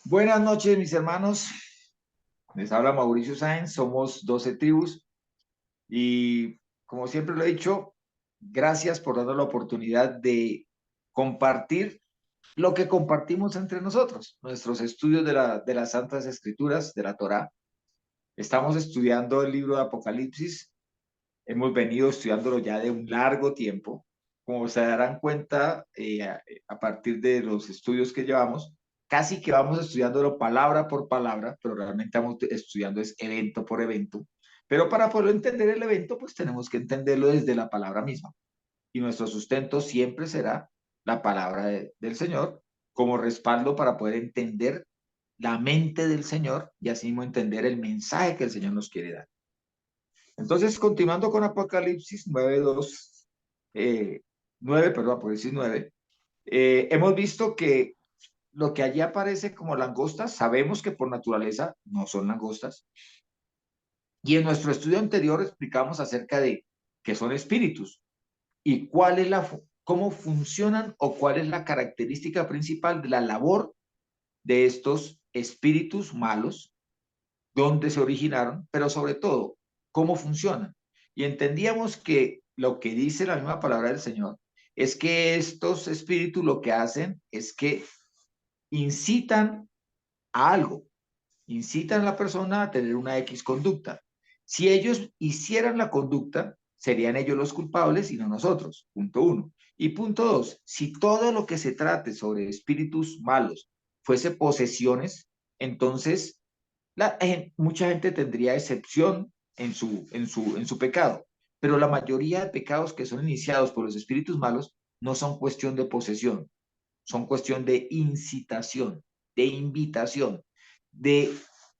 Buenas noches, mis hermanos. Les habla Mauricio Sáenz. Somos 12 tribus y, como siempre lo he dicho, gracias por darnos la oportunidad de compartir lo que compartimos entre nosotros, nuestros estudios de las Santas Escrituras, de la Torá. Estamos estudiando el libro de Apocalipsis. Hemos venido estudiándolo ya de un largo tiempo. Como se darán cuenta, a partir de los estudios que llevamos, casi que vamos estudiándolo palabra por palabra, pero realmente vamos estudiando es evento por evento. Pero para poder entender el evento, pues tenemos que entenderlo desde la palabra misma. Y nuestro sustento siempre será la palabra del Señor como respaldo para poder entender la mente del Señor y así mismo entender el mensaje que el Señor nos quiere dar. Entonces, continuando con Apocalipsis 9:2, 9, perdón, Apocalipsis 9, hemos visto que lo que allí aparece como langostas, sabemos que por naturaleza no son langostas. Y en nuestro estudio anterior explicamos acerca de qué son espíritus y cuál es cómo funcionan o cuál es la característica principal de la labor de estos espíritus malos, dónde se originaron, pero sobre todo, cómo funcionan. Y entendíamos que lo que dice la misma palabra del Señor es que estos espíritus lo que hacen es que incitan a algo, incitan a la persona a tener una X conducta. Si ellos hicieran la conducta, serían ellos los culpables y no nosotros, punto uno. Y punto dos, si todo lo que se trate sobre espíritus malos fuese posesiones, entonces mucha gente tendría excepción en su pecado, pero la mayoría de pecados que son iniciados por los espíritus malos no son cuestión de posesión, son cuestión de incitación, de invitación, de,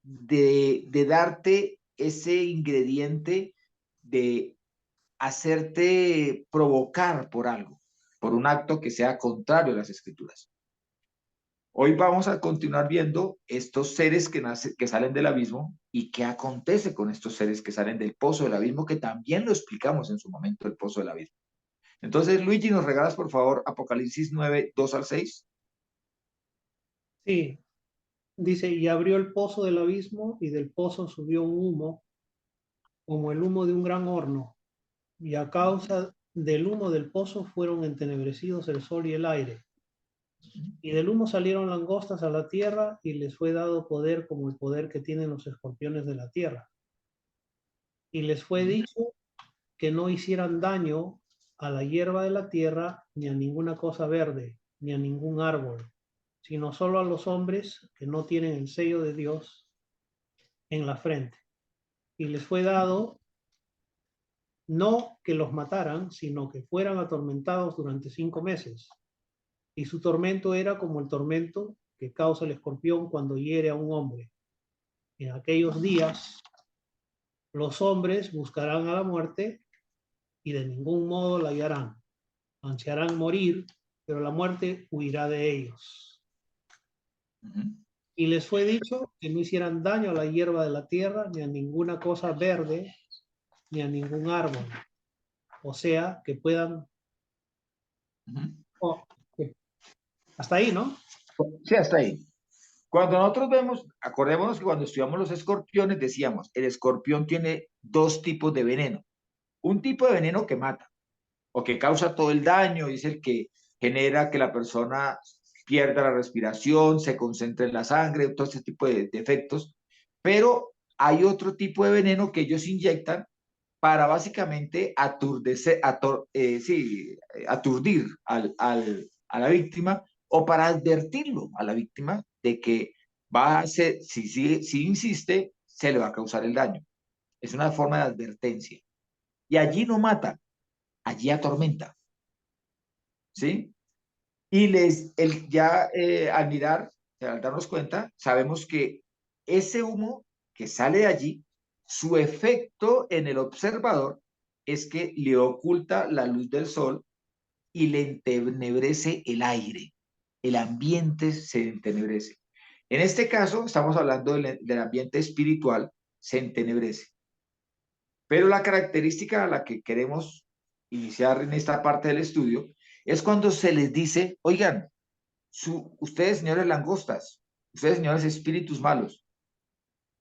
de darte ese ingrediente de hacerte provocar por algo, por un acto que sea contrario a las escrituras. Hoy vamos a continuar viendo estos seres que salen del abismo y qué acontece con estos seres que salen del pozo del abismo, que también lo explicamos en su momento, el pozo del abismo. Entonces, Luigi, ¿nos regalas, por favor, Apocalipsis 9:2 al 6? Sí, dice, y abrió el pozo del abismo y del pozo subió un humo como el humo de un gran horno, y a causa del humo del pozo fueron entenebrecidos el sol y el aire. Y del humo salieron langostas a la tierra y les fue dado poder como el poder que tienen los escorpiones de la tierra. Y les fue dicho que no hicieran daño a la hierba de la tierra, ni a ninguna cosa verde, ni a ningún árbol, sino solo a los hombres que no tienen el sello de Dios en la frente. Y les fue dado no que los mataran, sino que fueran atormentados durante 5 meses. Y su tormento era como el tormento que causa el escorpión cuando hiere a un hombre. En aquellos días los hombres buscarán a la muerte y de ningún modo la hallarán. Ansiarán morir, pero la muerte huirá de ellos. Y les fue dicho que no hicieran daño a la hierba de la tierra, ni a ninguna cosa verde, ni a ningún árbol. O sea, que puedan... Oh, hasta ahí, ¿no? Sí, hasta ahí. Cuando nosotros vemos, acordémonos que cuando estudiamos los escorpiones decíamos, el escorpión tiene dos tipos de veneno. Un tipo de veneno que mata o que causa todo el daño, es el que genera que la persona pierda la respiración, se concentre en la sangre, todo ese tipo de efectos. Pero hay otro tipo de veneno que ellos inyectan para básicamente aturdir a la víctima o para advertirlo a la víctima de que va a ser, si insiste, se le va a causar el daño. Es una forma de advertencia. Y allí no mata, allí atormenta, ¿sí? Y ya al mirar, al darnos cuenta, sabemos que ese humo que sale de allí, su efecto en el observador es que le oculta la luz del sol y le entenebrece el aire. El ambiente se entenebrece. En este caso, estamos hablando del ambiente espiritual, se entenebrece. Pero la característica a la que queremos iniciar en esta parte del estudio Es cuando se les dice, oigan, ustedes señores langostas, ustedes señores espíritus malos,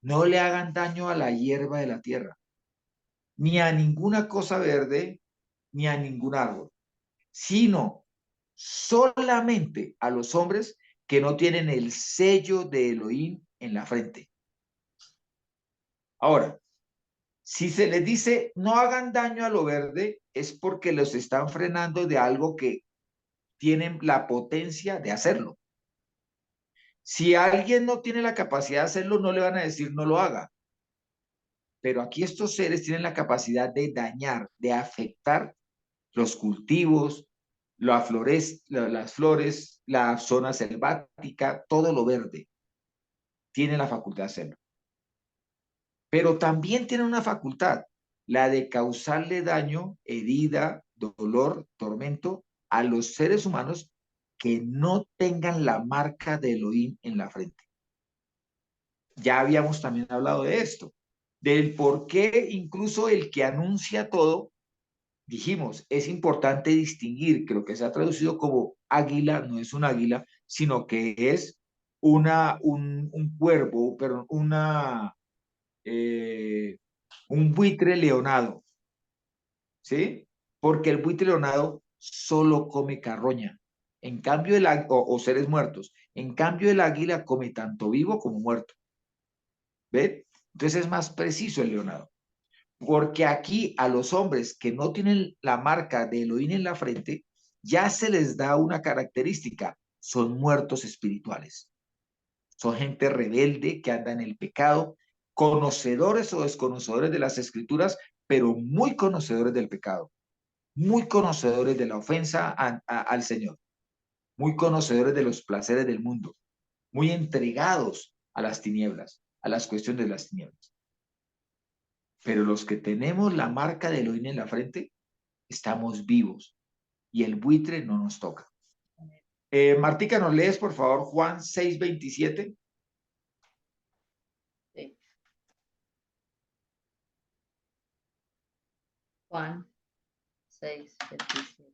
no le hagan daño a la hierba de la tierra, ni a ninguna cosa verde, ni a ningún árbol, sino solamente a los hombres que no tienen el sello de Elohim en la frente. Ahora, si se les dice no hagan daño a lo verde, es porque los están frenando de algo que tienen la potencia de hacerlo. Si alguien no tiene la capacidad de hacerlo, no le van a decir no lo haga. Pero aquí estos seres tienen la capacidad de dañar, de afectar los cultivos, las flores, la zona selvática, todo lo verde. Tienen la facultad de hacerlo. Pero también tienen una facultad, la de causarle daño, herida, dolor, tormento a los seres humanos que no tengan la marca de Elohim en la frente. Ya habíamos también hablado de esto, del por qué incluso el que anuncia todo, dijimos, es importante distinguir, creo que se ha traducido como águila, no es un águila, sino que es un cuervo, perdón, eh, un buitre leonado, ¿sí? Porque el buitre leonado solo come carroña, en cambio o seres muertos, en cambio el águila come tanto vivo como muerto, ¿ven? Entonces es más preciso el leonado, porque aquí a los hombres que no tienen la marca de Elohim en la frente, ya se les da una característica, son muertos espirituales. Son gente rebelde que anda en el pecado, conocedores o desconocedores de las escrituras, pero muy conocedores del pecado, muy conocedores de la ofensa al Señor, muy conocedores de los placeres del mundo, muy entregados a las tinieblas, a las cuestiones de las tinieblas. Pero los que tenemos la marca de Elohim en la frente, estamos vivos y el buitre no nos toca. Martica, ¿nos lees por favor Juan 6:27? Sí. Juan 6:27.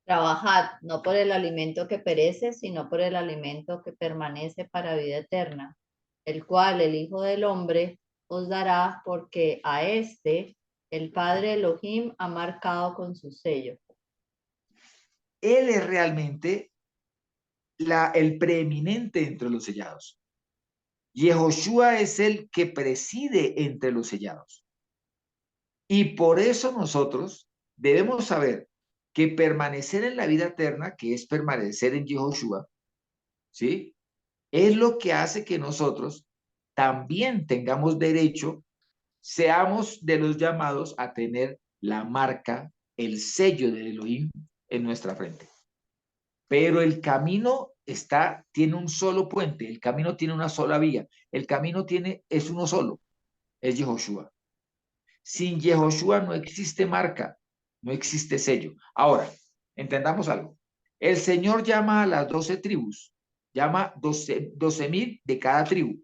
Trabajad no por el alimento que perece, sino por el alimento que permanece para vida eterna, el cual el Hijo del Hombre os dará, porque a este el Padre Elohim ha marcado con su sello. Él es realmente el preeminente entre los sellados. Yehoshua es el que preside entre los sellados. Y por eso nosotros debemos saber que permanecer en la vida eterna, que es permanecer en Yehoshua, ¿sí? Es lo que hace que nosotros también tengamos derecho, seamos de los llamados a tener la marca, el sello de Elohim en nuestra frente. Pero el camino tiene un solo puente, el camino tiene una sola vía, el camino es uno solo, es Yehoshua. Sin Yehoshua no existe marca, no existe sello. Ahora, entendamos algo. El Señor llama a las 12 tribus, llama 12,000 de cada tribu,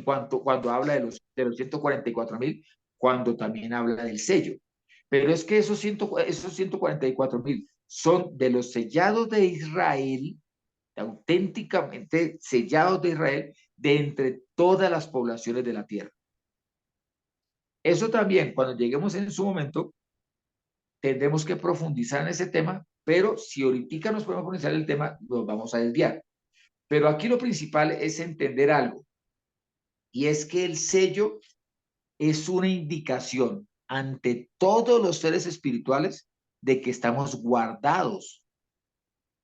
cuando habla de los 144,000, cuando también habla del sello. Pero es que esos 144,000 son de los sellados de Israel, auténticamente sellados de Israel, de entre todas las poblaciones de la tierra. Eso también, cuando lleguemos en su momento, tendremos que profundizar en ese tema, pero si ahorita nos podemos profundizar en el tema, nos vamos a desviar. Pero aquí lo principal es entender algo, y es que el sello es una indicación ante todos los seres espirituales de que estamos guardados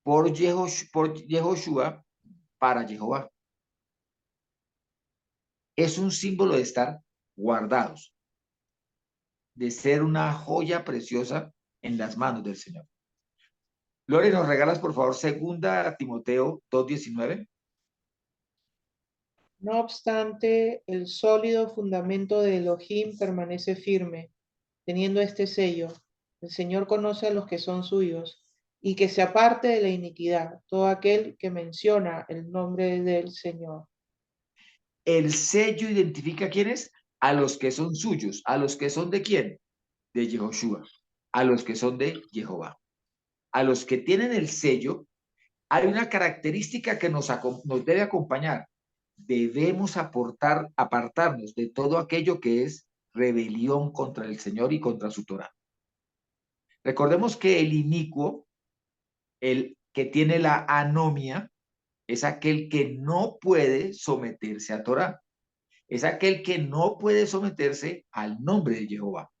por Yehoshua para Jehová. Es un símbolo de estar guardados, de ser una joya preciosa en las manos del Señor. Lore, ¿nos regalas por favor 2 Timoteo 2:19? No obstante, el sólido fundamento de Elohim permanece firme, teniendo este sello: el Señor conoce a los que son suyos, y que se aparte de la iniquidad todo aquel que menciona el nombre del Señor. El sello identifica a quiénes, a los que son suyos, a los que son de quién, de Yehoshua. a los que son de Jehová. A los que tienen el sello, hay una característica que nos debe acompañar. Debemos apartarnos de todo aquello que es rebelión contra el Señor y contra su Torah. Recordemos que el inicuo, el que tiene la anomia, es aquel que no puede someterse a Torah. Es aquel que no puede someterse al nombre de Jehová.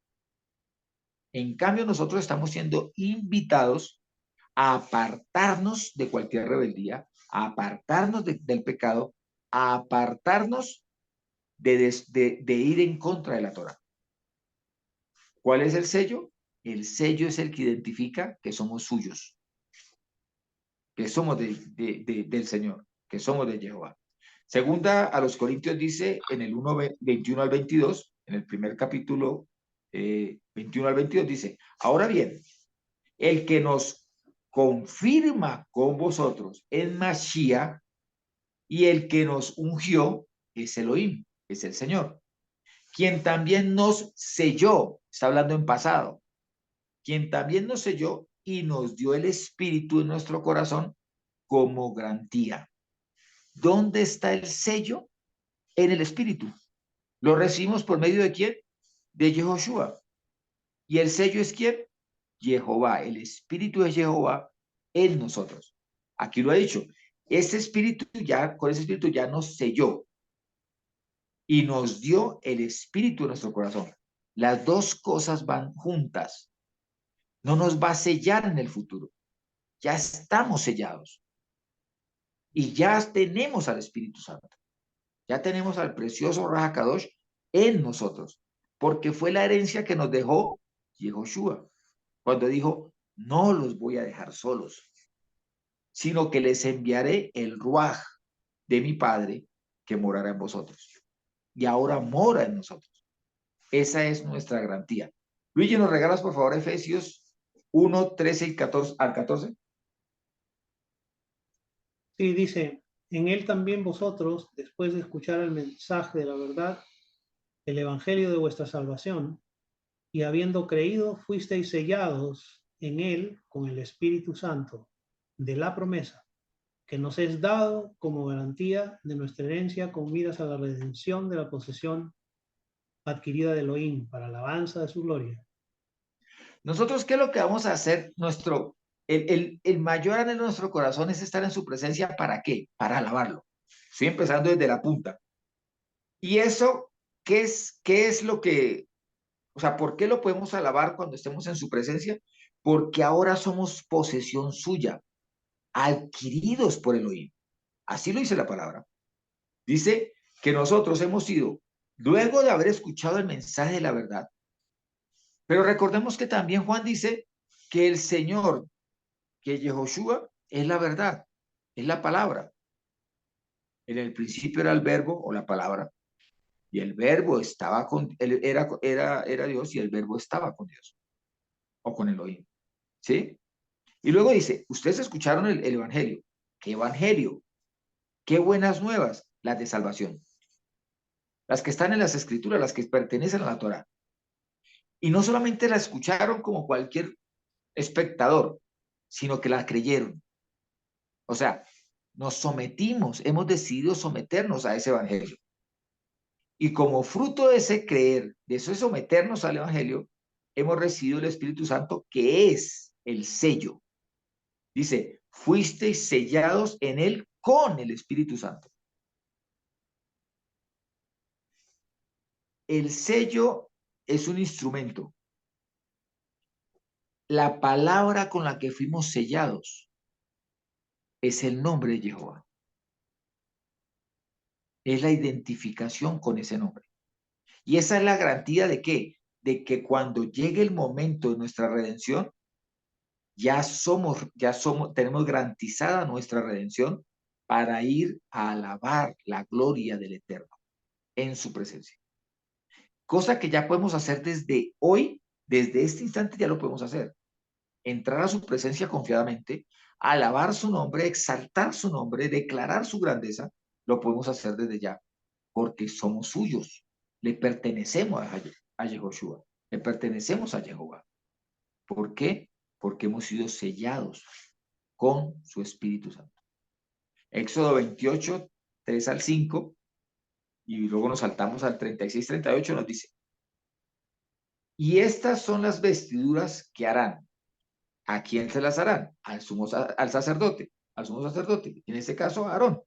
En cambio, nosotros estamos siendo invitados a apartarnos de cualquier rebeldía, a apartarnos del pecado, a apartarnos de ir en contra de la Torah. ¿Cuál es el sello? El sello es el que identifica que somos suyos, que somos del Señor, que somos de Jehová. Segunda a los Corintios dice en el 1, 21 al 22, en el primer capítulo 21 al 22 dice, ahora bien, el que nos confirma con vosotros en Mashiach y el que nos ungió es Elohim, es el Señor, quien también nos selló, está hablando en pasado, quien también nos selló y nos dio el Espíritu en nuestro corazón como garantía. ¿Dónde está el sello? En el Espíritu. ¿Lo recibimos por medio de quién? De Yehoshua. ¿Y el sello es quién? Jehová. El Espíritu de Jehová en nosotros. Aquí lo ha dicho. Ese Espíritu ya, con ese Espíritu ya nos selló y nos dio el Espíritu en nuestro corazón. Las dos cosas van juntas. No nos va a sellar en el futuro. Ya estamos sellados. Y ya tenemos al Espíritu Santo. Ya tenemos al precioso Raja Kadosh en nosotros. Porque fue la herencia que nos dejó Yehoshua. Cuando dijo, no los voy a dejar solos, sino que les enviaré el Ruaj de mi Padre que morará en vosotros. Y ahora mora en nosotros. Esa es nuestra garantía. Luigi, ¿nos regalas por favor Efesios 1, 13 y 14 al 14? Sí, dice, en él también vosotros, después de escuchar el mensaje de la verdad, el evangelio de vuestra salvación, y habiendo creído, fuisteis sellados en él con el Espíritu Santo de la promesa, que nos es dado como garantía de nuestra herencia con miras a la redención de la posesión adquirida de Elohim para alabanza de su gloria. Nosotros, ¿qué es lo que vamos a hacer? El mayor anhelo de nuestro corazón es estar en su presencia. ¿Para qué? Para alabarlo. Estoy empezando desde la punta. Y eso, qué es lo que, o sea, ¿por qué lo podemos alabar cuando estemos en su presencia? Porque ahora somos posesión suya, adquiridos por Elohim. Así lo dice la palabra. Dice que nosotros hemos sido, luego de haber escuchado el mensaje de la verdad, pero recordemos que también Juan dice que el Señor, que Yehoshua es la verdad, es la palabra. En el principio era el verbo o la palabra, y el verbo estaba con, él era Dios y el verbo estaba con Dios o con Elohim. ¿Sí? Y luego dice, ustedes escucharon el evangelio. ¿Qué evangelio? ¿Qué buenas nuevas? Las de salvación. Las que están en las escrituras, las que pertenecen a la Torah. Y no solamente la escucharon como cualquier espectador, sino que la creyeron. O sea, nos sometimos, hemos decidido someternos a ese evangelio. Y como fruto de ese creer, de eso someternos al evangelio, hemos recibido el Espíritu Santo, que es el sello. Dice, fuisteis sellados en él con el Espíritu Santo. El sello es un instrumento. La palabra con la que fuimos sellados es el nombre de Jehová. Es la identificación con ese nombre. Y esa es la garantía de ¿qué? De que cuando llegue el momento de nuestra redención, tenemos garantizada nuestra redención para ir a alabar la gloria del Eterno en su presencia. Cosa que ya podemos hacer desde hoy, desde este instante ya lo podemos hacer. Entrar a su presencia confiadamente, alabar su nombre, exaltar su nombre, declarar su grandeza, lo podemos hacer desde ya, porque somos suyos, le pertenecemos a Yehoshua, le pertenecemos a Jehová. ¿Por qué? Porque hemos sido sellados con su Espíritu Santo. Éxodo 28, 3 al 5, y luego nos saltamos al 36, 38, nos dice, y estas son las vestiduras que harán. ¿A quién se las harán? Al sacerdote, al sumo sacerdote, en este caso a Aarón.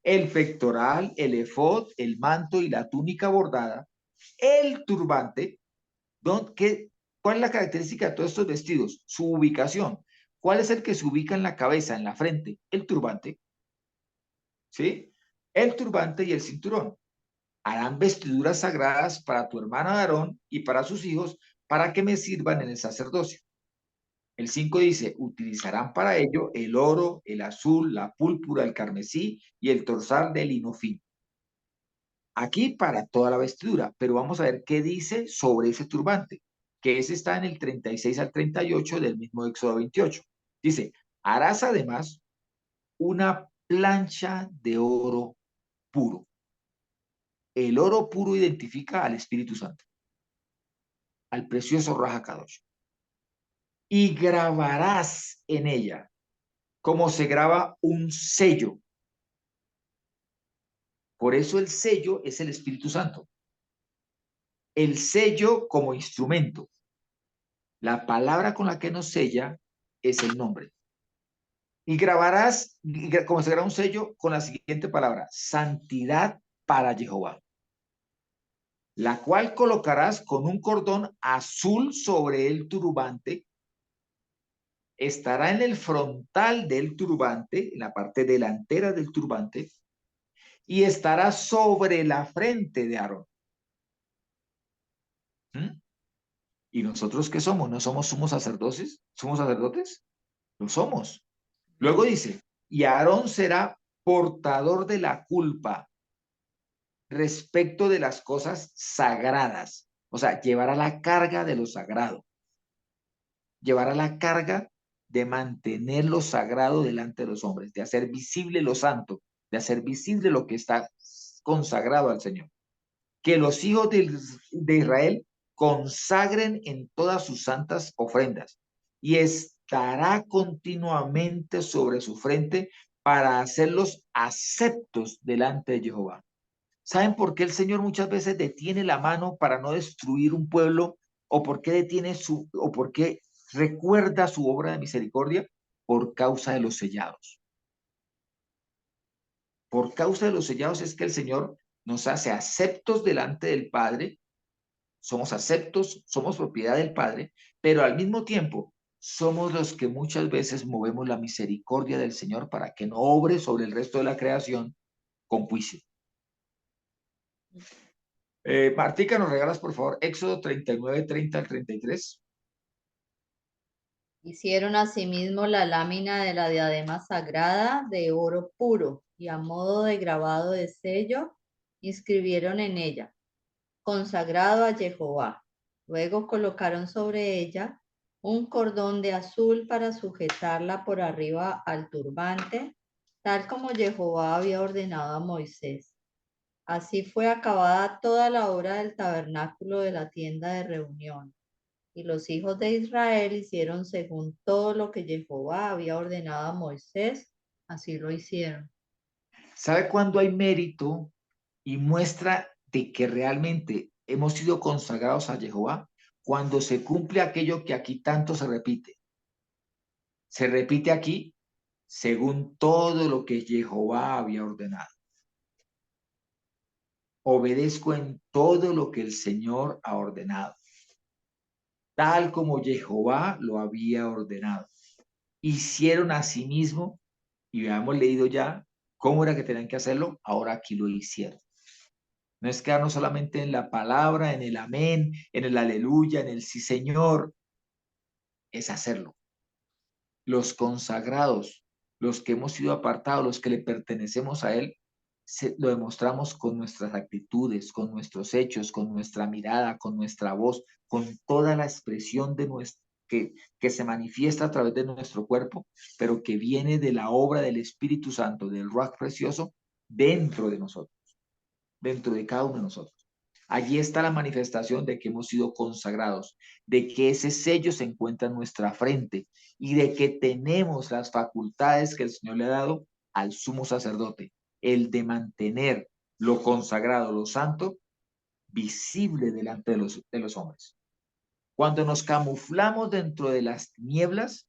El pectoral, el efod, el manto y la túnica bordada, el turbante. ¿Cuál es la característica de todos estos vestidos? Su ubicación. ¿Cuál es el que se ubica en la cabeza, en la frente? El turbante. ¿Sí? El turbante y el cinturón. Harán vestiduras sagradas para tu hermano Aarón y para sus hijos, para que me sirvan en el sacerdocio. El 5 dice, utilizarán para ello el oro, el azul, la púrpura, el carmesí y el torsal de lino fino. Aquí para toda la vestidura, pero vamos a ver qué dice sobre ese turbante, que ese está en el 36 al 38 del mismo Éxodo 28. Dice, harás además una plancha de oro puro. El oro puro identifica al Espíritu Santo, al precioso Raja Kadosh. Y grabarás en ella, como se graba un sello. Por eso el sello es el Espíritu Santo. El sello como instrumento. La palabra con la que nos sella es el nombre. Y grabarás, como se graba un sello, con la siguiente palabra, santidad para Jehová, la cual colocarás con un cordón azul sobre el turbante. Estará en el frontal del turbante, en la parte delantera del turbante, y estará sobre la frente de Aarón. ¿Mm? ¿Y nosotros qué somos? ¿No somos sumos sacerdotes? ¿Somos sacerdotes? Lo somos. Luego dice, y Aarón será portador de la culpa respecto de las cosas sagradas. O sea, llevará la carga de lo sagrado. Llevará la carga de mantener lo sagrado delante de los hombres, de hacer visible lo santo, de hacer visible lo que está consagrado al Señor. Que los hijos de Israel consagren en todas sus santas ofrendas y estará continuamente sobre su frente para hacerlos aceptos delante de Jehová. ¿Saben por qué el Señor muchas veces detiene la mano para no destruir un pueblo? ¿O por qué o por qué recuerda su obra de misericordia? Por causa de los sellados. Por causa de los sellados es que el Señor nos hace aceptos delante del Padre, somos aceptos, somos propiedad del Padre, pero al mismo tiempo somos los que muchas veces movemos la misericordia del Señor para que no obre sobre el resto de la creación con juicio. Martica, ¿nos regalas por favor Éxodo 39, 30 al 33? Hicieron asimismo la lámina de la diadema sagrada de oro puro y a modo de grabado de sello inscribieron en ella, consagrado a Jehová. Luego colocaron sobre ella un cordón de azul para sujetarla por arriba al turbante, tal como Jehová había ordenado a Moisés. Así fue acabada toda la obra del tabernáculo de la tienda de reunión. Y los hijos de Israel hicieron según todo lo que Jehová había ordenado a Moisés, así lo hicieron. ¿Sabe cuándo hay mérito y muestra de que realmente hemos sido consagrados a Jehová? Cuando se cumple aquello que aquí tanto se repite. Se repite aquí según todo lo que Jehová había ordenado. Obedezco en todo lo que el Señor ha ordenado, tal como Jehová lo había ordenado. Hicieron asimismo, y habíamos leído ya cómo era que tenían que hacerlo, ahora aquí lo hicieron. No es quedarnos solamente en la palabra, en el amén, en el aleluya, en el sí Señor, es hacerlo. Los consagrados, los que hemos sido apartados, los que le pertenecemos a Él, lo demostramos con nuestras actitudes, con nuestros hechos, con nuestra mirada, con nuestra voz, con toda la expresión de que se manifiesta a través de nuestro cuerpo, pero que viene de la obra del Espíritu Santo, del Ruach precioso, dentro de nosotros, dentro de cada uno de nosotros. Allí está la manifestación de que hemos sido consagrados, de que ese sello se encuentra en nuestra frente y de que tenemos las facultades que el Señor le ha dado al sumo sacerdote, el de mantener lo consagrado, lo santo, visible delante de los hombres. Cuando nos camuflamos dentro de las tinieblas,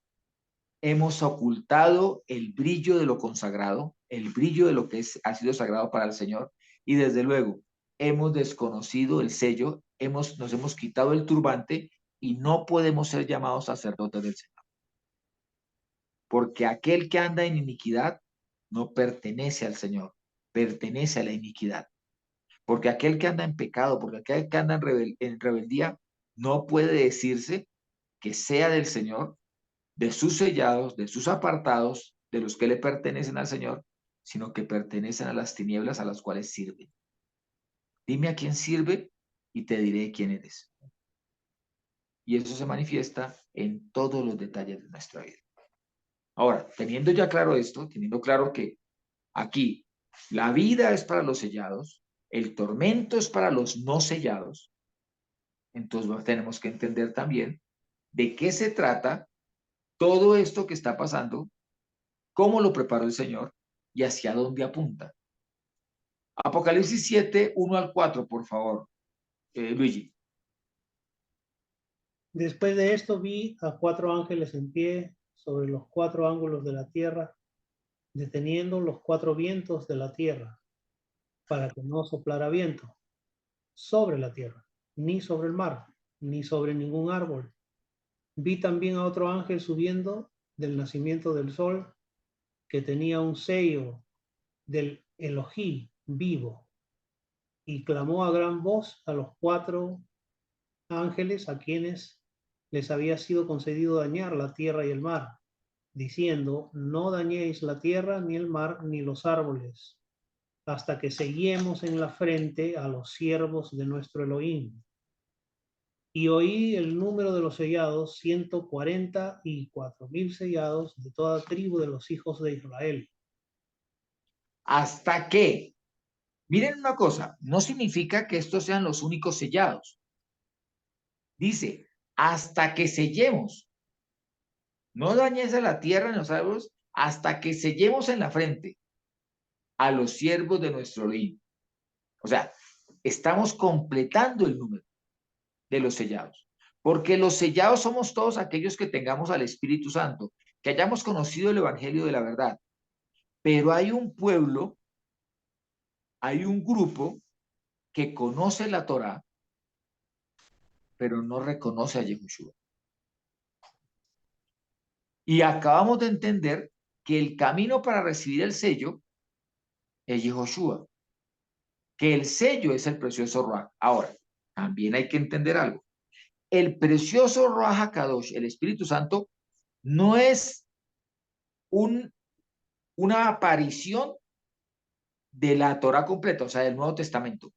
hemos ocultado el brillo de lo consagrado, el brillo de lo que ha sido sagrado para el Señor, y desde luego hemos desconocido el sello, nos hemos quitado el turbante y no podemos ser llamados sacerdotes del Señor. Porque aquel que anda en iniquidad no pertenece al Señor, pertenece a la iniquidad. Porque aquel que anda en pecado, porque aquel que anda en rebeldía, no puede decirse que sea del Señor, de sus sellados, de sus apartados, de los que le pertenecen al Señor, sino que pertenecen a las tinieblas a las cuales sirven. Dime a quién sirve y te diré quién eres. Y eso se manifiesta en todos los detalles de nuestra vida. Ahora, teniendo ya claro esto, teniendo claro que aquí la vida es para los sellados, el tormento es para los no sellados, entonces tenemos que entender también de qué se trata todo esto que está pasando, cómo lo preparó el Señor y hacia dónde apunta. Apocalipsis 7, 1 al 4, por favor, Luigi. Después de esto vi a 4 ángeles en pie sobre los 4 ángulos de la tierra, deteniendo los 4 vientos de la tierra, para que no soplara viento sobre la tierra, ni sobre el mar, ni sobre ningún árbol. Vi también a otro ángel subiendo del nacimiento del sol, que tenía un sello del Elohim vivo, y clamó a gran voz a los 4 ángeles a quienes les había sido concedido dañar la tierra y el mar, diciendo: no dañéis la tierra, ni el mar, ni los árboles, hasta que sellemos en la frente a los siervos de nuestro Elohim. Y oí el número de los sellados, 144,000 sellados de toda tribu de los hijos de Israel. Hasta que, miren una cosa, no significa que estos sean los únicos sellados. Dice, hasta que sellemos. No dañes a la tierra en los árboles hasta que sellemos en la frente a los siervos de nuestro Elohim. O sea, estamos completando el número de los sellados. Porque los sellados somos todos aquellos que tengamos al Espíritu Santo, que hayamos conocido el Evangelio de la verdad. Pero hay un pueblo, hay un grupo que conoce la Torá, pero no reconoce a Yahushua. Y acabamos de entender que el camino para recibir el sello es Yahushua, que el sello es el precioso Ruach. Ahora, también hay que entender algo. El precioso Ruach HaKadosh, el Espíritu Santo, no es una aparición de la Torá completa, o sea, del Nuevo Testamento.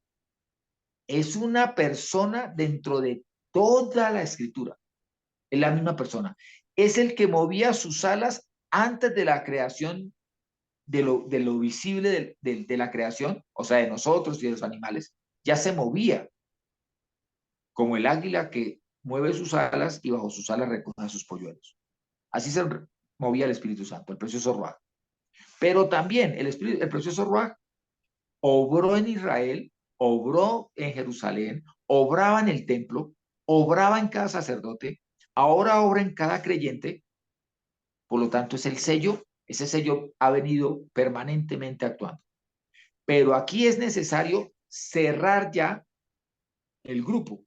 Es una persona dentro de toda la Escritura. Es la misma persona. Es el que movía sus alas antes de la creación, de lo visible de la creación, o sea, de nosotros y de los animales. Ya se movía, como el águila que mueve sus alas y bajo sus alas recoge a sus polluelos. Así se movía el Espíritu Santo, el precioso Ruach. Pero también el precioso Ruach obró en Israel, obró en Jerusalén, obraba en el templo, obraba en cada sacerdote, ahora obra en cada creyente. Por lo tanto, es el sello, ese sello ha venido permanentemente actuando. Pero aquí es necesario cerrar ya el grupo,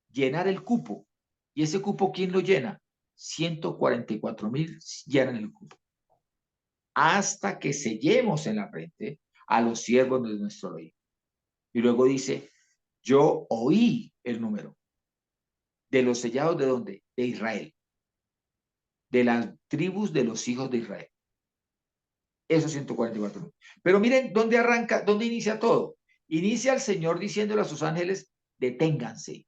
llenar el cupo. ¿Y ese cupo quién lo llena? 144,000 llenan el cupo. Hasta que sellemos en la frente a los siervos de nuestro rey. Y luego dice, yo oí el número de los sellados, ¿de dónde? De Israel, de las tribus de los hijos de Israel. Esos 144,000. Pero miren dónde arranca, dónde inicia todo. Inicia el Señor diciéndole a sus ángeles, deténganse.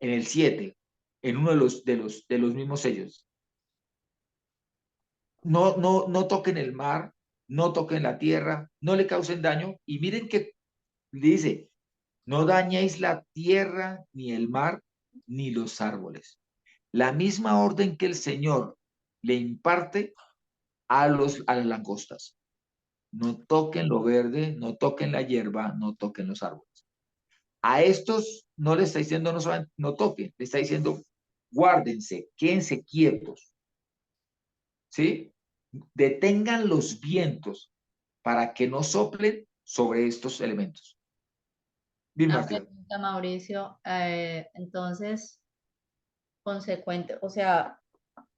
En el 7, en uno de los mismos sellos. No toquen el mar, no toquen la tierra, no le causen daño. Y miren que Dice, no dañéis la tierra, ni el mar, ni los árboles. La misma orden que el Señor le imparte a las langostas. No toquen lo verde, no toquen la hierba, no toquen los árboles. A estos no le está diciendo no, solamente, no toquen, le está diciendo guárdense, quédense quietos, ¿sí? Detengan los vientos para que no soplen sobre estos elementos. Dime, Una Marcelo. pregunta, Mauricio. Entonces, consecuente, o sea,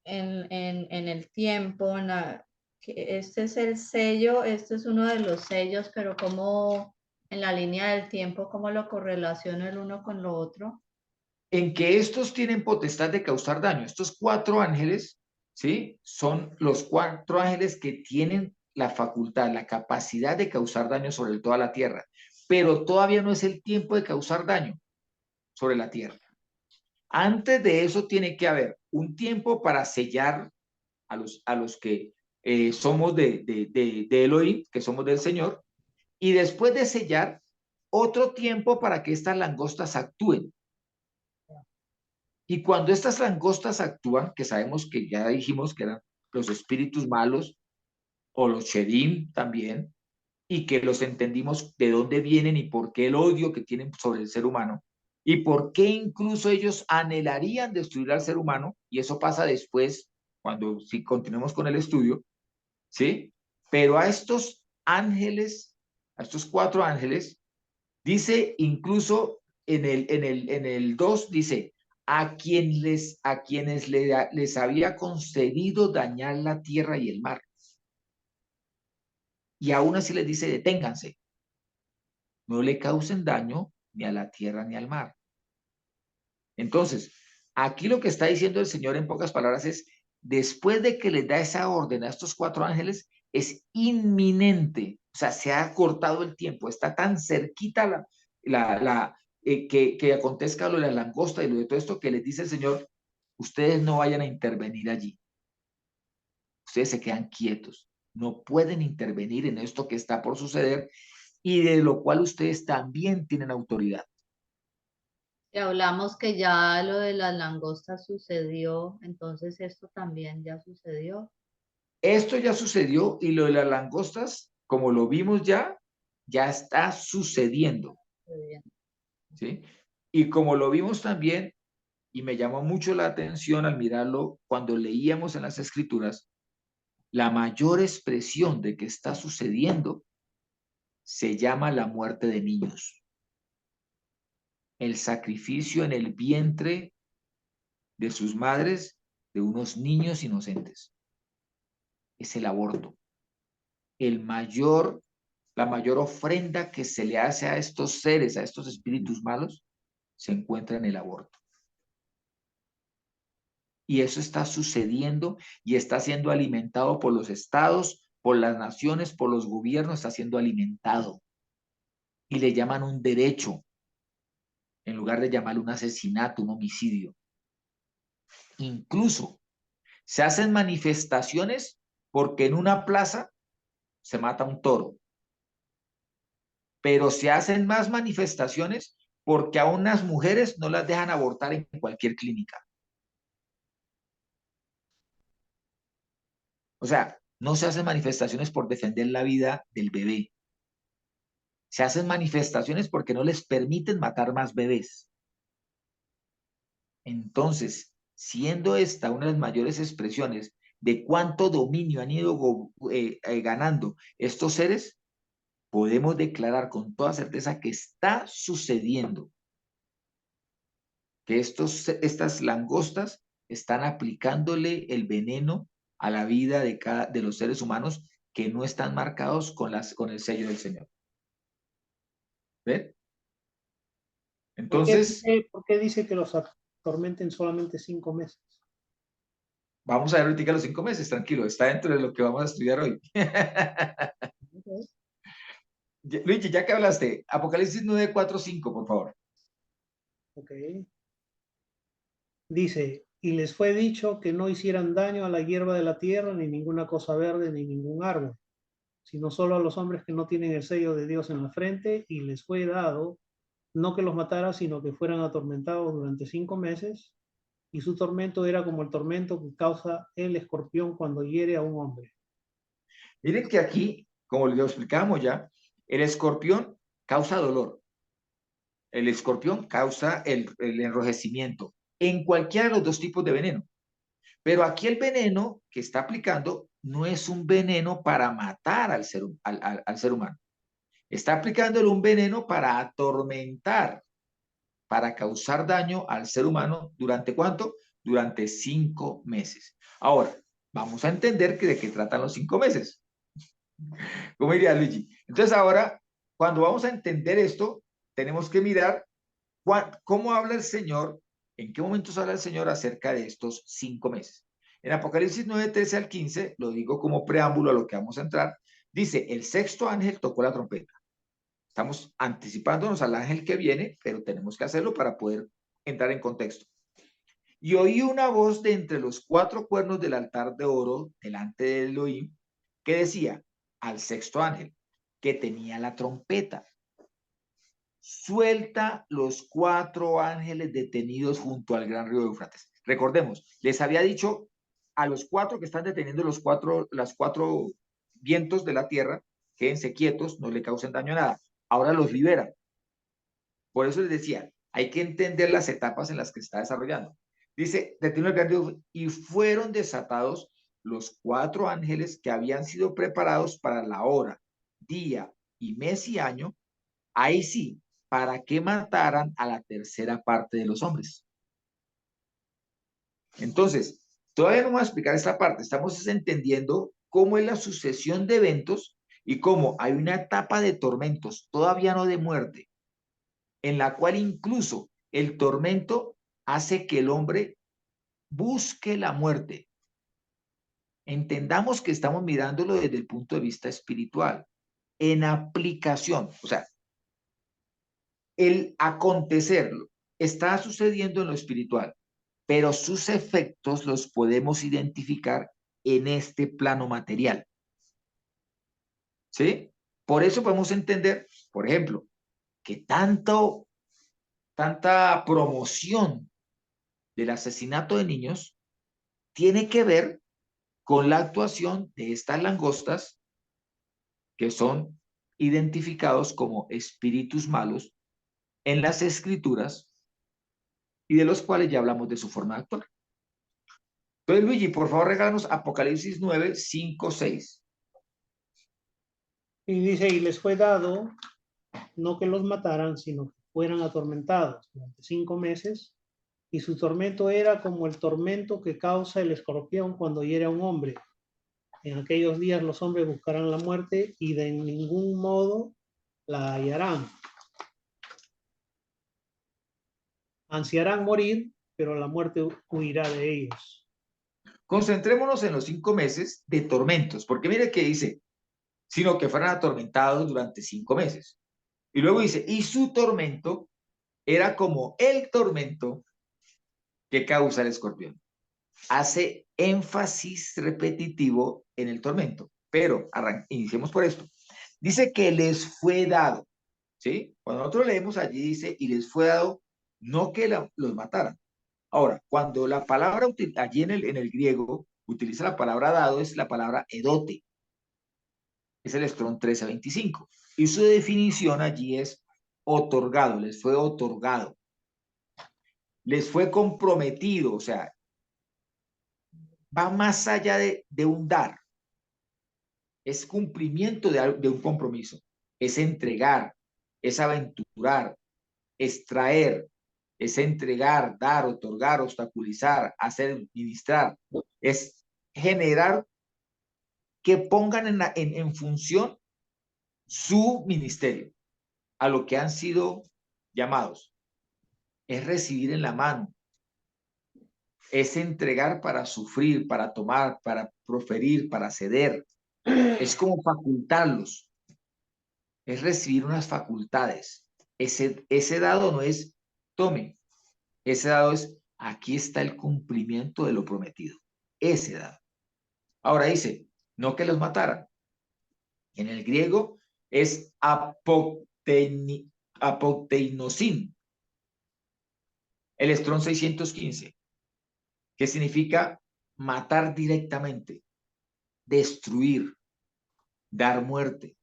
en el tiempo, que este es el sello, este es uno de los sellos, pero como en la línea del tiempo, ¿cómo lo correlaciona el uno con lo otro? En que estos tienen potestad de causar daño. Estos 4 ángeles, ¿sí? Son los 4 ángeles que tienen la facultad, la capacidad de causar daño sobre toda la tierra, pero todavía no es el tiempo de causar daño sobre la tierra. Antes de eso tiene que haber un tiempo para sellar a los que somos de Elohim, que somos del Señor, y después de sellar, otro tiempo para que estas langostas actúen. Y cuando estas langostas actúan, que sabemos que ya dijimos que eran los espíritus malos o los shedim también, y que los entendimos de dónde vienen y por qué el odio que tienen sobre el ser humano, y por qué incluso ellos anhelarían destruir al ser humano, y eso pasa después, cuando si continuemos con el estudio, ¿sí? Pero a estos ángeles, a estos 4 ángeles, dice incluso en el 2 dice, a quienes les había concedido dañar la tierra y el mar. Y aún así les dice, deténganse, no le causen daño ni a la tierra ni al mar. Entonces, aquí lo que está diciendo el Señor en pocas palabras es, después de que les da esa orden a estos 4 ángeles, es inminente, o sea, se ha cortado el tiempo, está tan cerquita que acontezca lo de la langosta y lo de todo esto que les dice el Señor, ustedes no vayan a intervenir allí, ustedes se quedan quietos, no pueden intervenir en esto que está por suceder y de lo cual ustedes también tienen autoridad. Y hablamos que ya lo de las langostas sucedió, entonces esto también ya sucedió. Esto ya sucedió y lo de las langostas, como lo vimos ya, ya está sucediendo, ¿sí? Y como lo vimos también, y me llamó mucho la atención al mirarlo cuando leíamos en las escrituras, la mayor expresión de que está sucediendo se llama la muerte de niños. El sacrificio en el vientre de sus madres de unos niños inocentes. Es el aborto. La mayor ofrenda que se le hace a estos seres, a estos espíritus malos, se encuentra en el aborto. Y eso está sucediendo y está siendo alimentado por los estados, por las naciones, por los gobiernos, está siendo alimentado. Y le llaman un derecho, en lugar de llamarlo un asesinato, un homicidio. Incluso se hacen manifestaciones porque en una plaza se mata un toro. Pero se hacen más manifestaciones porque a unas mujeres no las dejan abortar en cualquier clínica. O sea, no se hacen manifestaciones por defender la vida del bebé. Se hacen manifestaciones porque no les permiten matar más bebés. Entonces, siendo esta una de las mayores expresiones de cuánto dominio han ido ganando estos seres, podemos declarar con toda certeza que está sucediendo, que estas langostas están aplicándole el veneno a la vida de los seres humanos que no están marcados con el sello del Señor. ¿Ven? Entonces, ¿Por qué dice que los atormenten solamente 5 meses? vamos a ver ahorita los 5 meses, tranquilo, está dentro de lo que vamos a estudiar hoy. Luigi, ya que hablaste, Apocalipsis 9, 4, 5, por favor. Ok. Dice, y les fue dicho que no hicieran daño a la hierba de la tierra, ni ninguna cosa verde, ni ningún árbol. sino solo a los hombres que no tienen el sello de Dios en la frente, y les fue dado no que los matara, sino que fueran atormentados durante 5 meses, y su tormento era como el tormento que causa el escorpión cuando hiere a un hombre. Miren que aquí, como lo explicamos ya, el escorpión causa dolor. El escorpión causa el enrojecimiento en cualquiera de los dos tipos de veneno. Pero aquí el veneno que está aplicando no es un veneno para matar al ser humano. Está aplicándole un veneno para atormentar, para causar daño al ser humano. ¿Durante cuánto? Durante 5 meses. Ahora, vamos a entender de qué tratan los 5 meses. ¿Cómo diría Luigi? Entonces ahora, cuando vamos a entender esto, tenemos que mirar cómo habla el Señor, en qué momentos habla el Señor acerca de estos 5 meses. En Apocalipsis 9, 13 al 15, lo digo como preámbulo a lo que vamos a entrar, dice, el sexto ángel tocó la trompeta. Estamos anticipándonos al ángel que viene, pero tenemos que hacerlo para poder entrar en contexto. Y oí una voz de entre los 4 cuernos del altar de oro delante de Elohim que decía al sexto ángel que tenía la trompeta: suelta los 4 ángeles detenidos junto al gran río de Eufrates. Recordemos, les había dicho a los 4 que están deteniendo las cuatro vientos de la tierra, quédense quietos, no le causen daño a nada. Ahora los libera. Por eso les decía, hay que entender las etapas en las que está desarrollando. Dice, detenido el gran río, y fueron desatados los 4 ángeles que habían sido preparados para la hora, día y mes y año. Ahí sí, para que mataran a la tercera parte de los hombres. Entonces, todavía no vamos a explicar esta parte, estamos entendiendo cómo es la sucesión de eventos y cómo hay una etapa de tormentos, todavía no de muerte, en la cual incluso el tormento hace que el hombre busque la muerte. Entendamos que estamos mirándolo desde el punto de vista espiritual, en aplicación, o sea, el acontecer está sucediendo en lo espiritual, pero sus efectos los podemos identificar en este plano material. ¿Sí? Por eso podemos entender, por ejemplo, que tanta promoción del asesinato de niños tiene que ver con la actuación de estas langostas que son identificados como espíritus malos en las escrituras y de los cuales ya hablamos de su forma de actuar. Entonces, Luigi, por favor, regálanos Apocalipsis 9, 5, 6. Y dice, y les fue dado no que los mataran, sino que fueran atormentados durante 5 meses, y su tormento era como el tormento que causa el escorpión cuando hiere a un hombre. En aquellos días los hombres buscarán la muerte y de ningún modo la hallarán. Ansiarán morir, pero la muerte huirá de ellos. Concentrémonos en los 5 meses de tormentos, porque mire que dice, sino que fueran atormentados durante 5 meses. Y luego dice, y su tormento era como el tormento que causa el escorpión. Hace énfasis repetitivo en el tormento, pero iniciemos por esto. Dice que les fue dado, ¿sí? Cuando nosotros leemos allí dice, y les fue dado, no que los mataran. Ahora, cuando la palabra allí en el griego utiliza la palabra dado, es la palabra edote. Es el Strong 1325. Y su definición allí es otorgado, les fue otorgado. Les fue comprometido, o sea, va más allá de un dar. Es cumplimiento de un compromiso. Es entregar, es aventurar, es traer, es entregar, dar, otorgar, obstaculizar, hacer, ministrar. Es generar que pongan en función su ministerio, a lo que han sido llamados. Es recibir en la mano, es entregar para sufrir, para tomar, para proferir, para ceder. Es como facultarlos, es recibir unas facultades. Ese dado no es tome, ese dado es aquí está el cumplimiento de lo prometido. Ese dado. Ahora dice, no que los mataran. En el griego es apoteinosin, el Strong 615, que significa matar directamente, destruir, dar muerte,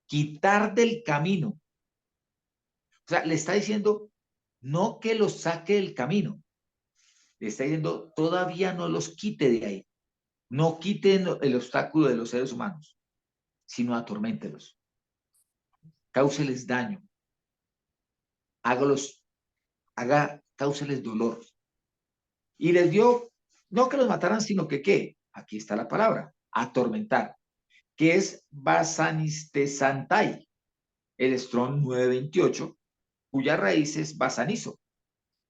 quitar del camino. O sea, le está diciendo no que los saque del camino, le está diciendo todavía no los quite de ahí, no quiten el obstáculo de los seres humanos, sino atorméntelos, cáuseles daño, cáuseles dolor. Y les dio, no que los mataran, sino que ¿qué? Aquí está la palabra, atormentar, que es basanistesantai, el Strong 928, cuya raíz es basanizo.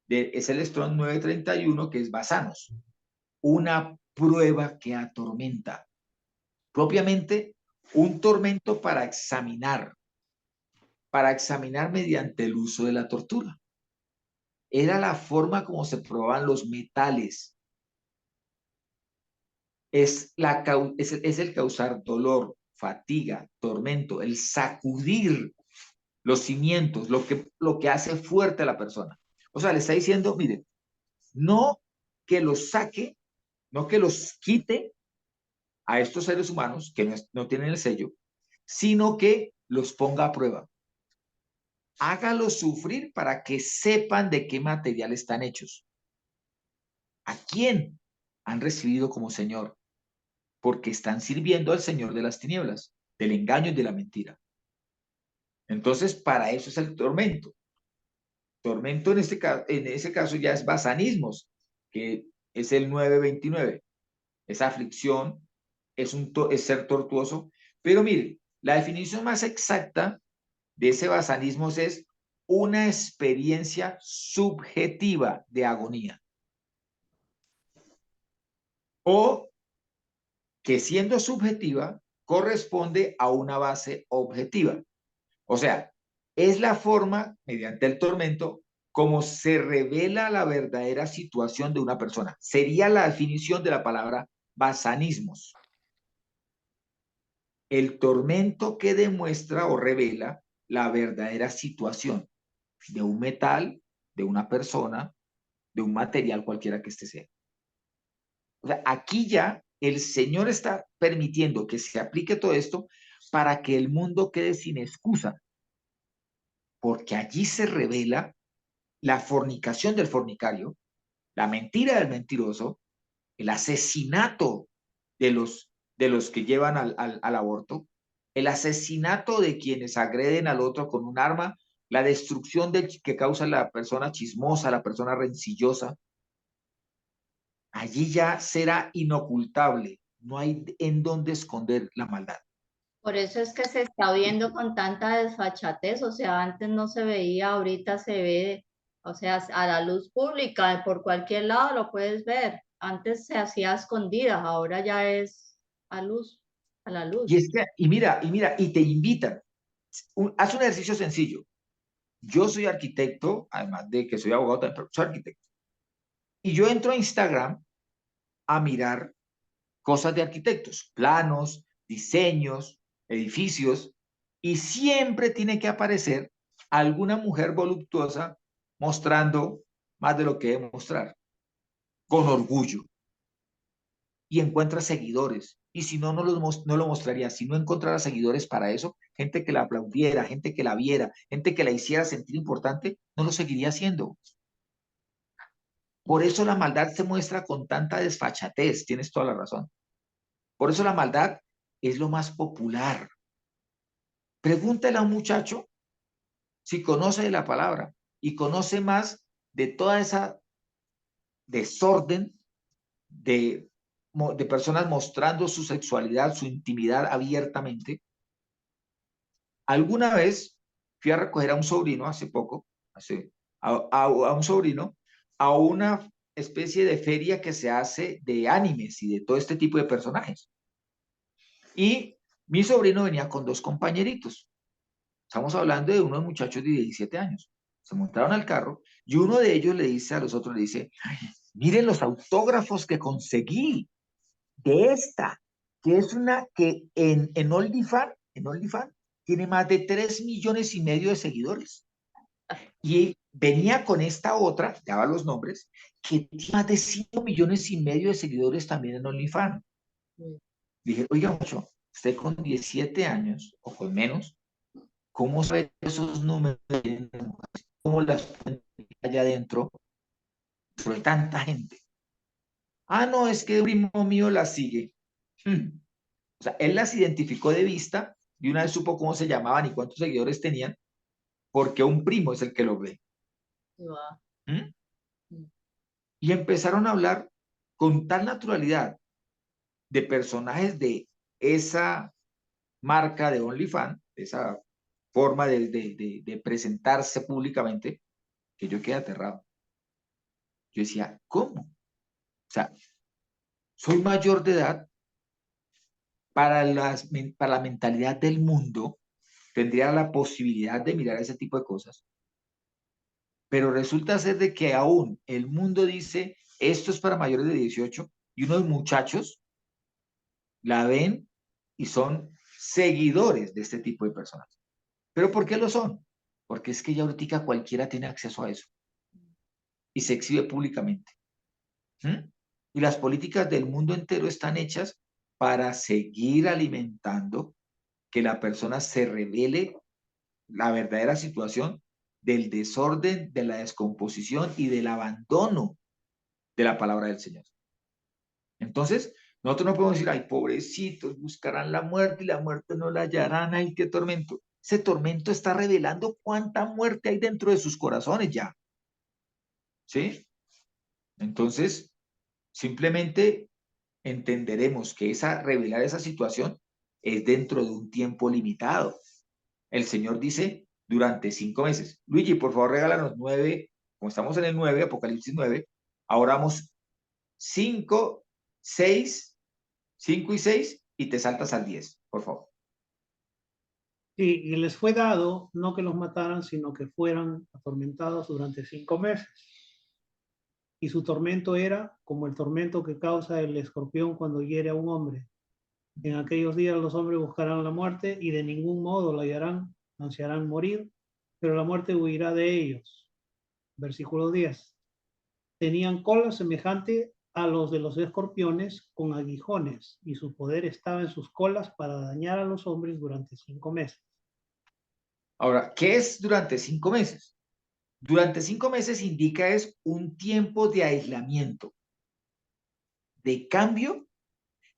Es el Strong 931, que es basanos, una prueba que atormenta. Propiamente, un tormento para examinar mediante el uso de la tortura. Era la forma como se probaban los metales. Es el causar dolor, fatiga, tormento, el sacudir los cimientos, lo que hace fuerte a la persona. O sea, le está diciendo, miren, no que los saque, no que los quite a estos seres humanos que no tienen el sello, sino que los ponga a prueba. Hágalos sufrir para que sepan de qué material están hechos. ¿A quién han recibido como Señor? Porque están sirviendo al Señor de las tinieblas, del engaño y de la mentira. Entonces, para eso es el tormento. Tormento en ese caso ya es basanismos, que es el 929. Es aflicción, es ser tortuoso. Pero mire, la definición más exacta de ese basanismos es una experiencia subjetiva de agonía. O que siendo subjetiva corresponde a una base objetiva. O sea, es la forma, mediante el tormento, como se revela la verdadera situación de una persona. Sería la definición de la palabra basanismos. El tormento que demuestra o revela la verdadera situación de un metal, de una persona, de un material cualquiera que este sea. O sea, aquí ya el Señor está permitiendo que se aplique todo esto para que el mundo quede sin excusa, porque allí se revela la fornicación del fornicario, la mentira del mentiroso, el asesinato de los que llevan al aborto, el asesinato de quienes agreden al otro con un arma, la destrucción que causa la persona chismosa, la persona rencillosa. Allí ya será inocultable, no hay en dónde esconder la maldad. Por eso es que se está viendo con tanta desfachatez, o sea, antes no se veía, ahorita se ve, o sea, a la luz pública, por cualquier lado lo puedes ver. Antes se hacía a escondidas, ahora ya es a la luz. Y mira, y te invitan. Haz un ejercicio sencillo. Yo soy arquitecto, además de que soy abogado también, pero soy arquitecto. Y yo entro a Instagram a mirar cosas de arquitectos, planos, diseños, edificios, y siempre tiene que aparecer alguna mujer voluptuosa mostrando más de lo que debe mostrar, con orgullo. Y encuentra seguidores. Y si no, no lo mostraría. Si no encontrara seguidores para eso, gente que la aplaudiera, gente que la viera, gente que la hiciera sentir importante, no lo seguiría haciendo. Por eso la maldad se muestra con tanta desfachatez, tienes toda la razón. Por eso la maldad es lo más popular. Pregúntale a un muchacho si conoce de la palabra y conoce más de toda esa desorden de personas mostrando su sexualidad, su intimidad abiertamente. Alguna vez fui a recoger a un sobrino hace poco, a un sobrino, a una especie de feria que se hace de animes y de todo este tipo de personajes. Y mi sobrino venía con dos compañeritos. Estamos hablando de unos muchachos de 17 años. Se montaron al carro y uno de ellos le dice a los otros, le dice, miren los autógrafos que conseguí de esta. que es una que en OnlyFans tiene más de 3,5 millones de seguidores. Y venía con esta otra, daba los nombres, que tiene más de 5,5 millones de seguidores también en OnlyFans. Mm. Dije, oiga, mucho, usted con 17 años o con menos, ¿cómo sabe esos números? ¿Cómo las pueden allá adentro de tanta gente? Ah, no, es que un primo mío las sigue. O sea, él las identificó de vista y una vez supo cómo se llamaban y cuántos seguidores tenían, porque un primo es el que lo ve. Wow. ¿Mm? Mm. Y empezaron a hablar con tal naturalidad de personajes de esa marca de OnlyFans, de esa forma de presentarse públicamente, que yo quedé aterrado. Yo decía, ¿cómo? O sea, soy mayor de edad, para la mentalidad del mundo, tendría la posibilidad de mirar ese tipo de cosas, pero resulta ser de que aún el mundo dice, esto es para mayores de 18, y unos muchachos la ven y son seguidores de este tipo de personas. ¿Pero por qué lo son? Porque es que ya ahorita cualquiera tiene acceso a eso y se exhibe públicamente. ¿Mm? Y las políticas del mundo entero están hechas para seguir alimentando que la persona se revele la verdadera situación del desorden, de la descomposición y del abandono de la palabra del Señor. Entonces, nosotros no podemos decir, ay, pobrecitos, buscarán la muerte y la muerte no la hallarán, ay, qué tormento. Ese tormento está revelando cuánta muerte hay dentro de sus corazones ya. ¿Sí? Entonces, simplemente entenderemos que revelar esa situación es dentro de un tiempo limitado. El Señor dice durante 5 meses. Luigi, por favor, regálanos 9, como estamos en el 9, Apocalipsis 9, ahora vamos 5, 6, 5 y 6 y te saltas al 10, por favor. Y les fue dado no que los mataran, sino que fueran atormentados durante 5 meses. Y su tormento era como el tormento que causa el escorpión cuando hiere a un hombre. En aquellos días los hombres buscarán la muerte y de ningún modo la hallarán, ansiarán morir, pero la muerte huirá de ellos. Versículo 10. Tenían colas semejante a los de los escorpiones con aguijones, y su poder estaba en sus colas para dañar a los hombres durante 5 meses. Ahora, ¿qué es durante 5 meses? Durante 5 meses indica es un tiempo de aislamiento, de cambio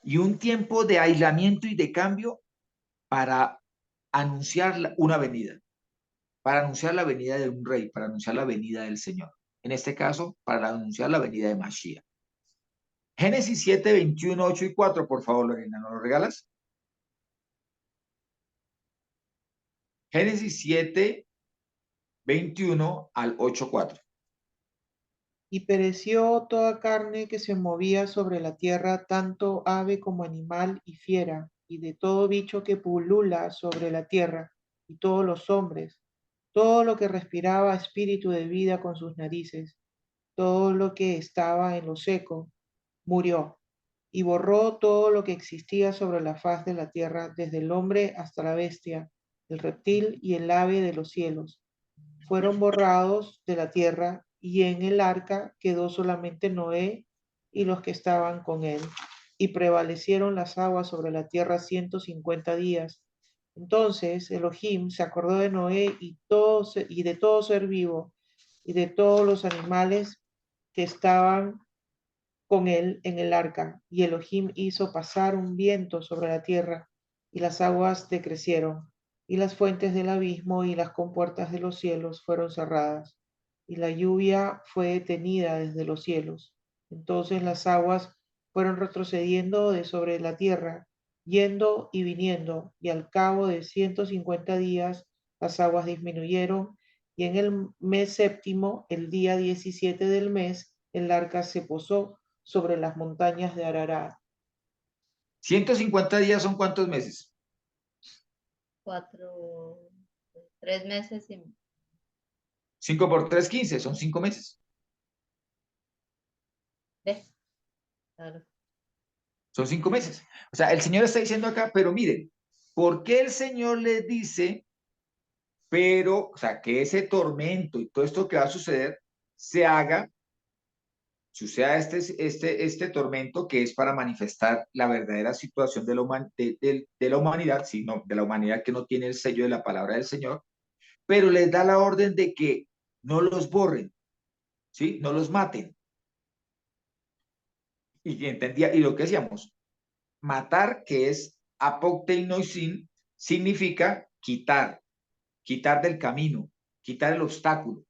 y un tiempo de aislamiento y de cambio para anunciar una venida, para anunciar la venida de un rey, para anunciar la venida del Señor. En este caso, para anunciar la venida de Mashiach. Génesis 7, 21, 8 y 4, por favor, Lorena, ¿nos lo regalas? Génesis 7, 21 al 8, 4. Y pereció toda carne que se movía sobre la tierra, tanto ave como animal y fiera, y de todo bicho que pulula sobre la tierra, y todos los hombres, todo lo que respiraba espíritu de vida con sus narices, todo lo que estaba en lo seco, murió, y borró todo lo que existía sobre la faz de la tierra, desde el hombre hasta la bestia, el reptil y el ave de los cielos. Fueron borrados de la tierra, y en el arca quedó solamente Noé y los que estaban con él. Y prevalecieron las aguas sobre la tierra 150 días. Entonces Elohim se acordó de Noé y de todo ser vivo y de todos los animales que estaban con él en el arca. Y Elohim hizo pasar un viento sobre la tierra, y las aguas decrecieron, y las fuentes del abismo y las compuertas de los cielos fueron cerradas, y la lluvia fue detenida desde los cielos. Entonces las aguas fueron retrocediendo de sobre la tierra, yendo y viniendo, y al cabo de 150 días las aguas disminuyeron, y en el mes séptimo, el día 17 del mes, el arca se posó sobre las montañas de Ararat. 150 días son ¿cuántos meses? 4, 3 meses y 5 por 3, 15, son 5 meses. ¿ves? Claro. Son 5 meses. O sea, el Señor está diciendo acá, pero miren, ¿por qué el Señor les dice, pero, o sea, que ese tormento y todo esto que va a suceder se haga, suceda este tormento que es para manifestar la verdadera situación de la humanidad, sino de la humanidad que no tiene el sello de la palabra del Señor, pero les da la orden de que no los borren, ¿sí? No los maten. Y entendía, y lo que decíamos, matar, que es apokteinoisin, significa quitar del camino, quitar el obstáculo.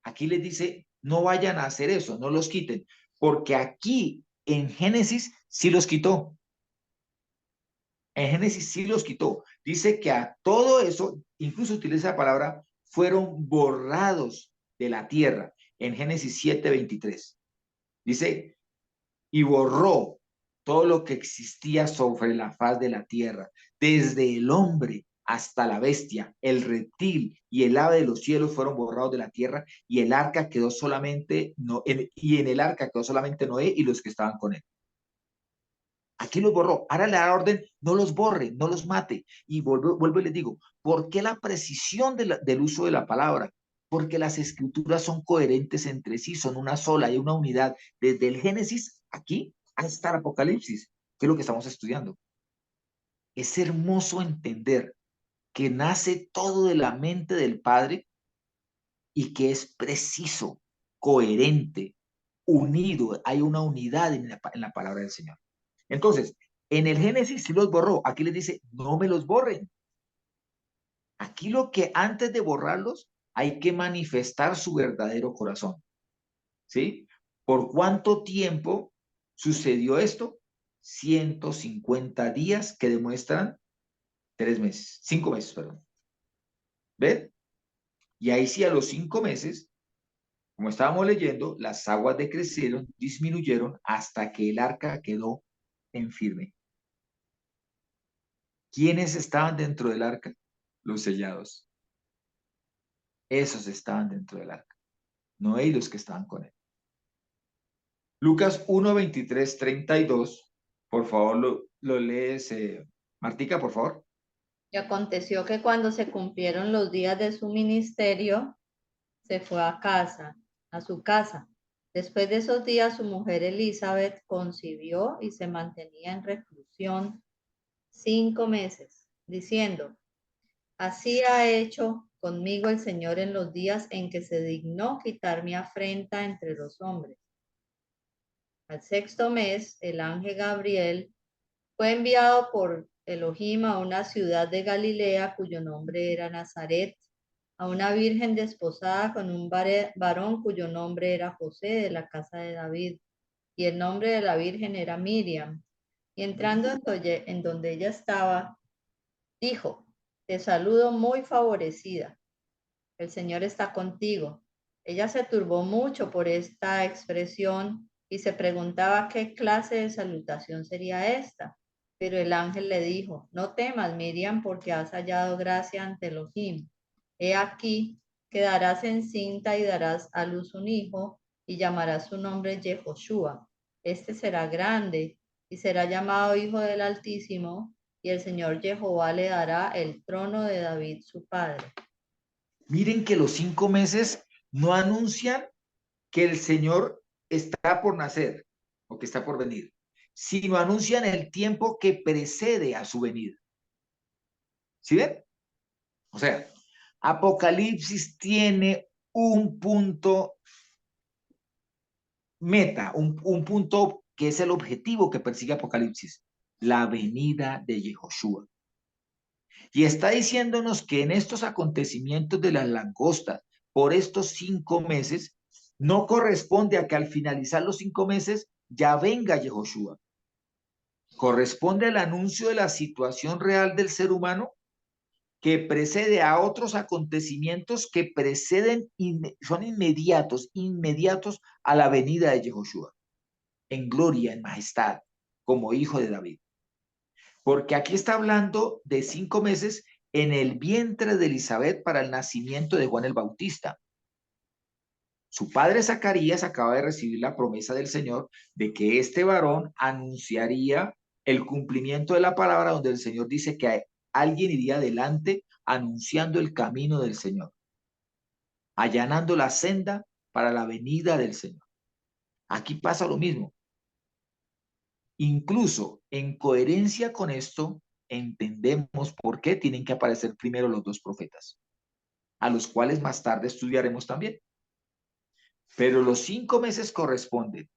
Aquí les dice, no vayan a hacer eso, no los quiten, porque aquí en Génesis sí los quitó. En Génesis sí los quitó. Dice que a todo eso, incluso utiliza la palabra, fueron borrados de la tierra. En Génesis 7:23. Dice, y borró todo lo que existía sobre la faz de la tierra, desde el hombre hasta la bestia, el reptil y el ave de los cielos fueron borrados de la tierra, y el arca quedó solamente, y en el arca quedó solamente Noé y los que estaban con él. Aquí los borró. Ahora le da orden, no los borre, no los mate. Y vuelvo y les digo, ¿por qué la precisión del uso de la palabra? Porque las escrituras son coherentes entre sí, son una sola, hay una unidad. Desde el Génesis, aquí, hasta el Apocalipsis, que es lo que estamos estudiando. Es hermoso entender que nace todo de la mente del Padre y que es preciso, coherente, unido. Hay una unidad en la palabra del Señor. Entonces, en el Génesis sí los borró. Aquí les dice, no me los borren. Aquí lo que antes de borrarlos, hay que manifestar su verdadero corazón. ¿Sí? ¿Por cuánto tiempo sucedió esto? 150 días que demuestran 3 meses, 5 meses, perdón. ¿Ven? Y ahí sí a los 5 meses, como estábamos leyendo, las aguas decrecieron, disminuyeron hasta que el arca quedó en firme. ¿Quiénes estaban dentro del arca? Los sellados. Esos estaban dentro del arca. Noé y los que estaban con él. Lucas 1, 23, 32. Por favor, lo lees, Martica, por favor. Y aconteció que cuando se cumplieron los días de su ministerio, se fue a su casa. Después de esos días, su mujer Elizabeth concibió y se mantenía en reclusión 5 meses, diciendo, así ha hecho conmigo el Señor en los días en que se dignó quitar mi afrenta entre los hombres. Al 6º mes, el ángel Gabriel fue enviado por Elohim a una ciudad de Galilea cuyo nombre era Nazaret, a una virgen desposada con un varón cuyo nombre era José, de la casa de David, y el nombre de la virgen era Miriam. Y entrando en donde ella estaba, dijo, te saludo muy favorecida, el Señor está contigo. Ella se turbó mucho por esta expresión y se preguntaba qué clase de salutación sería esta. Pero el ángel le dijo, no temas, Miriam, porque has hallado gracia ante Elohim. He aquí, quedarás encinta y darás a luz un hijo y llamarás su nombre Yehoshua. Este será grande y será llamado Hijo del Altísimo, y el Señor Jehová le dará el trono de David su padre. Miren que los 5 meses no anuncian que el Señor está por nacer o que está por venir, sino anuncian el tiempo que precede a su venida. ¿Sí ven? O sea, Apocalipsis tiene un punto meta, un punto que es el objetivo que persigue Apocalipsis, la venida de Yehoshua. Y está diciéndonos que en estos acontecimientos de las langostas, por estos 5 meses, no corresponde a que al finalizar los 5 meses ya venga Yehoshua. Corresponde al anuncio de la situación real del ser humano que precede a otros acontecimientos que preceden, son inmediatos a la venida de Yehoshua, en gloria, en majestad, como hijo de David. Porque aquí está hablando de 5 meses en el vientre de Elizabeth para el nacimiento de Juan el Bautista. Su padre Zacarías acaba de recibir la promesa del Señor de que este varón anunciaría el cumplimiento de la palabra donde el Señor dice que alguien iría adelante anunciando el camino del Señor, allanando la senda para la venida del Señor. Aquí pasa lo mismo. Incluso en coherencia con esto, entendemos por qué tienen que aparecer primero los dos profetas, a los cuales más tarde estudiaremos también. Pero los 5 meses corresponden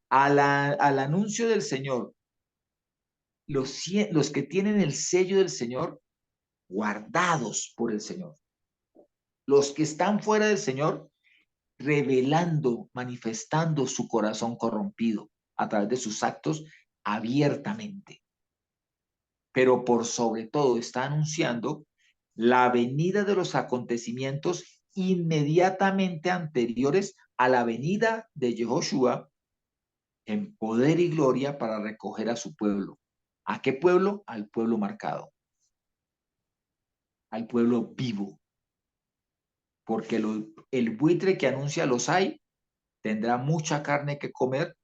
al anuncio del Señor. Los que tienen el sello del Señor, guardados por el Señor. Los que están fuera del Señor, revelando, manifestando su corazón corrompido a través de sus actos abiertamente. Pero por sobre todo está anunciando la venida de los acontecimientos inmediatamente anteriores a la venida de Yehoshua en poder y gloria para recoger a su pueblo. ¿A qué pueblo? Al pueblo marcado, al pueblo vivo. Porque el buitre que anuncia los hay tendrá mucha carne que comer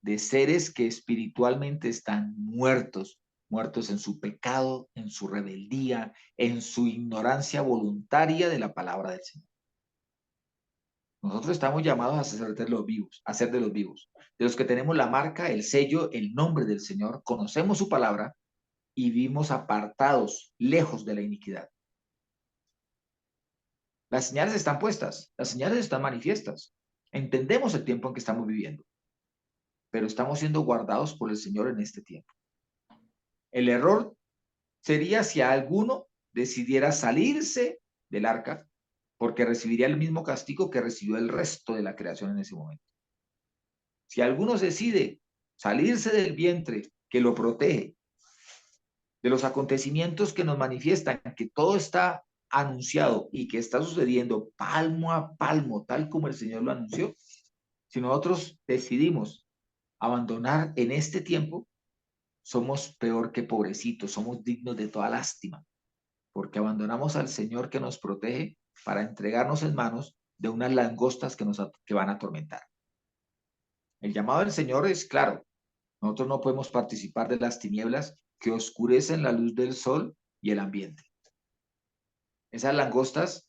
de seres que espiritualmente están muertos, muertos en su pecado, en su rebeldía, en su ignorancia voluntaria de la palabra del Señor. Nosotros estamos llamados a ser de los vivos, a ser de los vivos, de los que tenemos la marca, el sello, el nombre del Señor, conocemos su palabra y vivimos apartados, lejos de la iniquidad. Las señales están puestas, las señales están manifiestas. Entendemos el tiempo en que estamos viviendo, pero estamos siendo guardados por el Señor en este tiempo. El error sería si alguno decidiera salirse del arca, porque recibiría el mismo castigo que recibió el resto de la creación en ese momento. Si alguno decide salirse del vientre que lo protege, de los acontecimientos que nos manifiestan que todo está anunciado y que está sucediendo palmo a palmo, tal como el Señor lo anunció, si nosotros decidimos abandonar en este tiempo, somos peor que pobrecitos, somos dignos de toda lástima, porque abandonamos al Señor que nos protege para entregarnos en manos de unas langostas que van a atormentar. El llamado del Señor es claro. Nosotros no podemos participar de las tinieblas que oscurecen la luz del sol y el ambiente. Esas langostas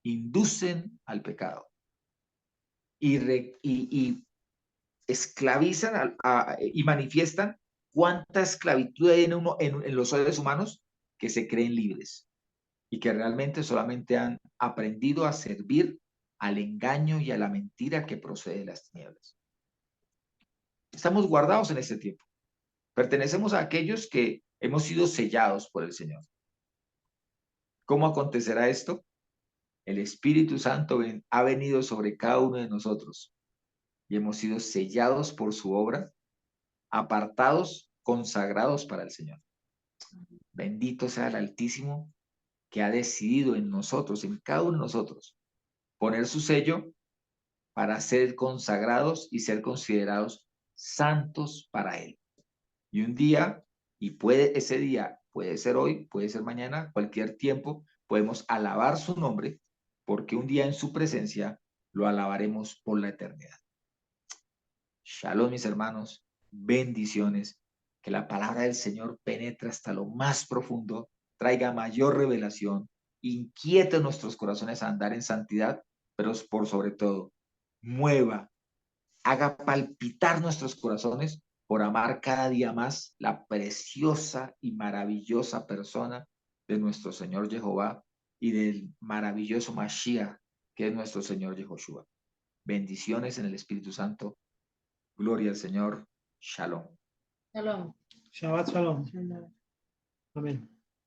inducen al pecado y esclavizan y manifiestan cuánta esclavitud hay en los seres humanos que se creen libres y que realmente solamente han aprendido a servir al engaño y a la mentira que procede de las tinieblas. Estamos guardados en este tiempo. Pertenecemos a aquellos que hemos sido sellados por el Señor. ¿Cómo acontecerá esto? El Espíritu Santo ha venido sobre cada uno de nosotros y hemos sido sellados por su obra, apartados, consagrados para el Señor. Bendito sea el Altísimo que ha decidido en nosotros, en cada uno de nosotros, poner su sello para ser consagrados y ser considerados santos para Él. Y un día, ese día puede ser hoy, puede ser mañana, cualquier tiempo, podemos alabar su nombre, porque un día en su presencia lo alabaremos por la eternidad. Shalom, mis hermanos, bendiciones, que la palabra del Señor penetre hasta lo más profundo, traiga mayor revelación, inquiete nuestros corazones a andar en santidad, pero por sobre todo, mueva, haga palpitar nuestros corazones por amar cada día más la preciosa y maravillosa persona de nuestro Señor Jehová y del maravilloso Mashiach que es nuestro Señor Yehoshua. Bendiciones en el Espíritu Santo. Gloria al Señor. Shalom. Shalom. Shabbat Shalom. Amén.